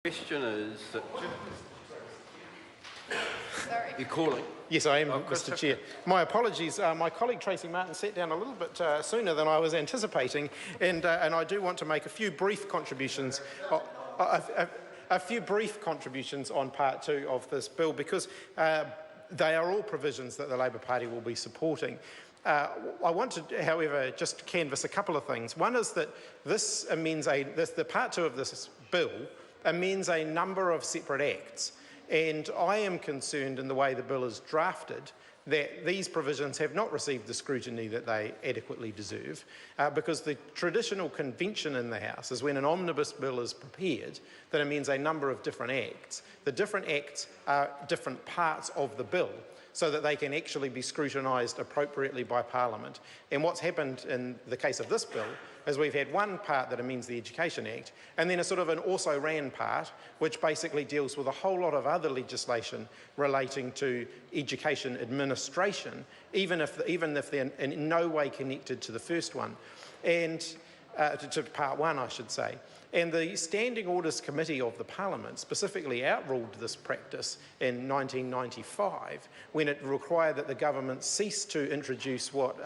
Question is that you're calling. Yes, I am, Mr. Chair. My apologies. My colleague Tracy Martin sat down a little bit sooner than I was anticipating, and I do want to make a few brief contributions. A few brief contributions on Part 2 of this bill, because they are all provisions that the Labour Party will be supporting. I want to, however, just canvass a couple of things. One is that this amends the Part 2 of this bill amends a number of separate acts, and I am concerned in the way the bill is drafted that these provisions have not received the scrutiny that they adequately deserve, because the traditional convention in the House is when an omnibus bill is prepared that amends a number of different acts. The different acts are different parts of the bill, so that they can actually be scrutinised appropriately by Parliament. And what's happened in the case of this bill is we've had one part that amends the Education Act, and then a sort of an also-ran part which basically deals with a whole lot of other legislation relating to education administration, even if they're in no way connected to the first one, and to Part 1, I should say. And the Standing Orders Committee of the Parliament specifically outruled this practice in 1995 when it required that the government cease to introduce what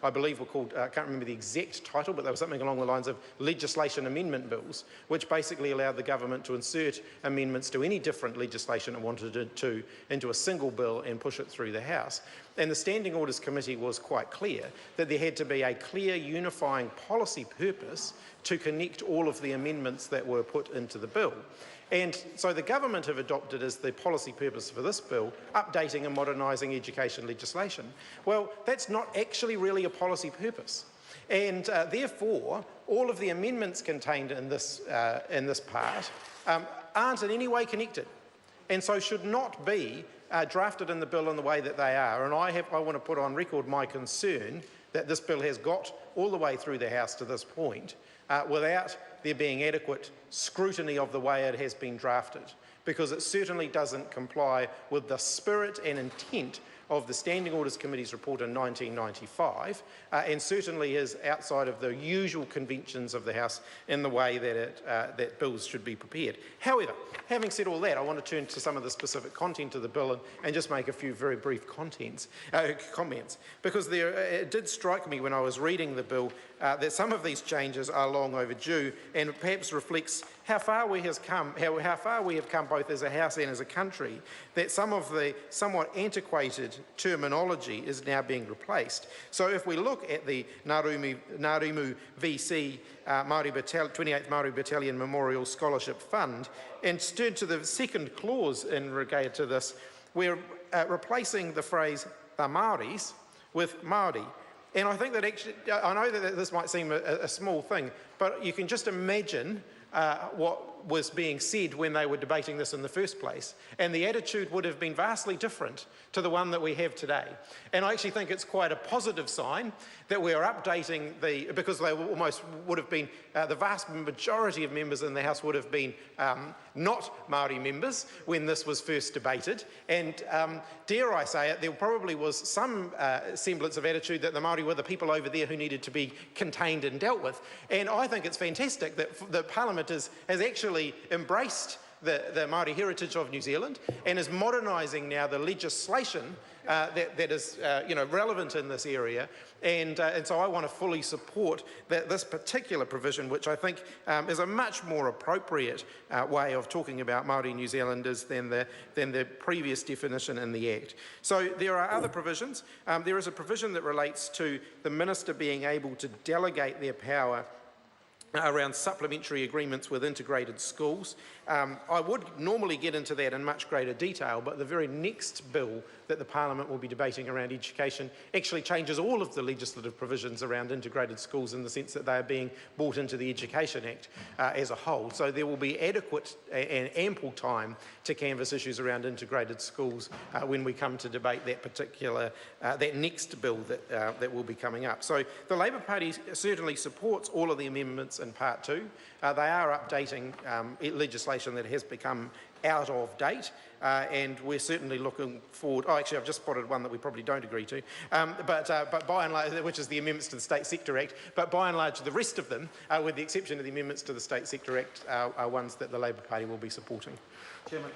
I believe were called, I can't remember the exact title, but there was something along the lines of legislation amendment bills, which basically allowed the government to insert amendments to any different legislation it wanted to into a single bill and push it through the House. And the Standing Orders Committee was quite clear that there had to be a clear unifying policy purpose to connect all of the amendments that were put into the bill. And so the government have adopted as the policy purpose for this bill, updating and modernising education legislation. Well, that's not actually really a policy purpose. And therefore, all of the amendments contained in this part aren't in any way connected, and so should not be drafted in the bill in the way that they are. And I want to put on record my concern that this bill has got all the way through the House to this point without there being adequate scrutiny of the way it has been drafted, because it certainly doesn't comply with the spirit and intent of the Standing Orders Committee's report in 1995, and certainly is outside of the usual conventions of the House in the way that that bills should be prepared. However, having said all that, I want to turn to some of the specific content of the bill and just make a few very brief comments, because it did strike me when I was reading the bill that some of these changes are long overdue, and perhaps reflects how far we have come, how far we have come both as a House and as a country, that some of the somewhat antiquated terminology is now being replaced. So if we look at the Ngārumu VC 28th Māori Battalion Memorial Scholarship Fund and turn to the second clause in regard to this, we're replacing the phrase the Māoris with Māori. And I think that actually, I know that this might seem a small thing, but you can just imagine what was being said when they were debating this in the first place, and the attitude would have been vastly different to the one that we have today. And I actually think it's quite a positive sign that we're updating because they almost would have been, the vast majority of members in the House would have been not Māori members when this was first debated, and dare I say it, there probably was some semblance of attitude that the Māori were the people over there who needed to be contained and dealt with. And I think it's fantastic that the Parliament has actually embraced the Māori heritage of New Zealand and is modernising now the legislation that is relevant in this area, and so I want to fully support this particular provision, which I think is a much more appropriate way of talking about Māori New Zealanders than the previous definition in the Act. So there are other provisions. There is a provision that relates to the Minister being able to delegate their power around supplementary agreements with integrated schools. I would normally get into that in much greater detail, but the very next bill that the Parliament will be debating around education actually changes all of the legislative provisions around integrated schools in the sense that they are being brought into the Education Act as a whole. So there will be adequate and ample time to canvass issues around integrated schools when we come to debate that particular, that next bill that will be coming up. So the Labour Party certainly supports all of the amendments in part 2. They are updating legislation that has become out of date, and we're certainly looking forward. Oh, actually, I've just spotted one that we probably don't agree to, but by and large, which is the amendments to the State Sector Act. But by and large, the rest of them, with the exception of the amendments to the State Sector Act, are ones that the Labour Party will be supporting. Chairman.